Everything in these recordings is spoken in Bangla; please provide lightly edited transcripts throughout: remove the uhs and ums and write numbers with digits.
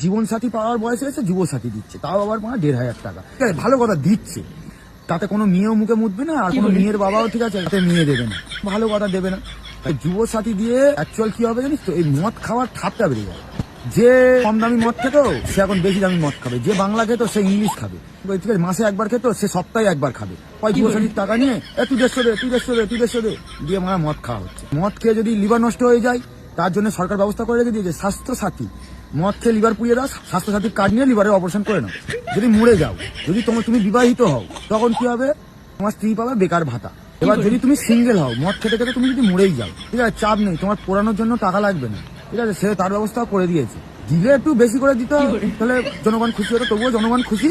জীবনসাথী পাওয়ার বয়সে এসে যুবসাথী দিচ্ছে, তাও আবার ১,৫০০ টাকা। ঠিক আছে, ভালো কথা দিচ্ছে, তাতে কোনো মেয়েও মুখে মুতবে না, আর কোনো মেয়ের বাবাও ঠিক আছে তাতে মেয়ে দেবে না, ভালো কথা দেবে না। যুবসাথী দিয়ে অ্যাকচুয়াল কি হবে জানিস তো, এই মদ খাওয়ার ঠাপটা বেড়ে যাবে। যে কম দামি মদ খেত সে এখন বেশি দামি মদ খাবে, যে বাংলা খেত সে ইংলিশ খাবে, ঠিক আছে, মাসে একবার খেত সে সপ্তাহে একবার খাবে। যুবসাথীর টাকা নিয়ে তুই 150 দে দিয়ে মদ খাওয়া হচ্ছে। মদ খেয়ে যদি লিভার নষ্ট হয়ে যায়, তার জন্য সরকার ব্যবস্থা করে রেখে দিয়েছে স্বাস্থ্য সাথী। মদ খেয়ে লিভার পুড়িয়ে দাও, স্বাস্থ্য সাথীর কার্ড নিয়ে লিভারের অপারেশন করে নাও। যদি মরে যাও, যদি তুমি বিবাহিত হও, তখন কি হবে, তোমার স্ত্রী পাবে বেকার ভাতা। এবার যদি তুমি সিঙ্গেল হও, মদ খেতে খেতে তুমি যদি মরেই যাও, ঠিক আছে, চাপ নেই, তোমার পোড়ানোর জন্য টাকা লাগবে না, ঠিক আছে, সে তার ব্যবস্থা করে দিয়েছে। দিলে একটু বেশি করে দিতে হবে, তাহলে জনগণ খুশি হতো। তবুও জনগণ খুশি,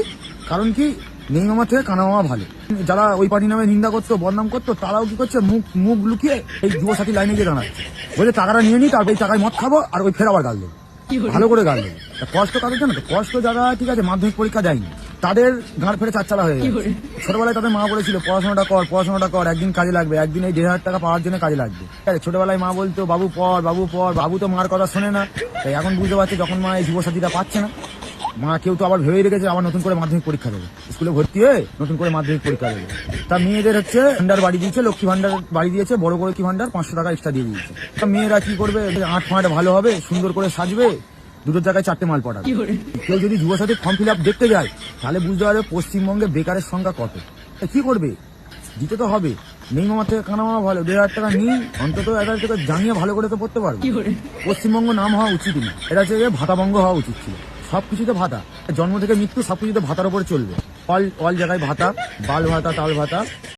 কারণ কি নেই মামা থেকে কানা মামা ভালো। যারা ওই পার্টি নামে নিন্দা করতো, বদনাম করতো, তারাও কি করছে, মুখ লুকিয়ে এই যুবসাথী লাইনে গিয়ে দাঁড়াচ্ছে, বলে টাকাটা নিয়ে নিই, তারপর এই টাকায় মদ খাবো, আর ওই ফের আবার গাল দেবো, ভালো করে গাল দেবো। কষ্ট কাদের জানো তো, কষ্ট যারা ঠিক আছে মাধ্যমিক পরীক্ষা দেয়নি, তাদের গাঁড় ফেটে চারচালা হয়ে গেছে। ছোটবেলায় তাদের মা বলেছিল পড়াশোনাটা কর, একদিন কাজে লাগবে, একদিন এই 1,500 টাকা পাওয়ার জন্য কাজে লাগবে। ছোটবেলায় মা বলতো বাবু পড়, বাবু তো মার কথা শোনে না। তাই এখন বুঝতে পারছে, যখন মা এই যুবসাথীটা পাচ্ছে না, মা কেউ তো আবার ভেবেই রেখেছে আবার নতুন করে মাধ্যমিক পরীক্ষা দেবে, স্কুলে ভর্তি হয়ে নতুন করে মাধ্যমিক পরীক্ষা দেবে। তা মেয়েদের হচ্ছে ভান্ডার বাড়ি দিয়েছে, লক্ষ্মী ভান্ডার বাড়ি দিয়েছে, বড় করে কি ভান্ডার 500 টাকা এক্সট্রা দিয়ে দিয়েছে। তা মেয়েরা কি করবে, আট ফাঁট ভালো হবে, সুন্দর করে সাজবে, দুটোর জায়গায় 4টে মাল পড়াবে। কেউ যদি যুবসাথী ফর্ম ফিল আপ দেখতে যায়, তাহলে বুঝতে পারবে পশ্চিমবঙ্গে বেকারের সংখ্যা কত। কি করবে, দিতে তো হবে। নেই মামা থেকে কানা মামা ভালো, 1,500 টাকা নিই, অন্তত এটা থেকে জানিয়ে ভালো করে তো পড়তে পারবে। পশ্চিমবঙ্গ নাম হওয়া উচিত না, এটা হচ্ছে ভাতাবঙ্গ হওয়া উচিত ছিল। সবকিছুতে ভাতা, জন্ম থেকে মৃত্যু সবকিছুতে ভাতার উপরে চলবে। অল জায়গায় ভাতা, বাল ভাতা, তাল ভাতা।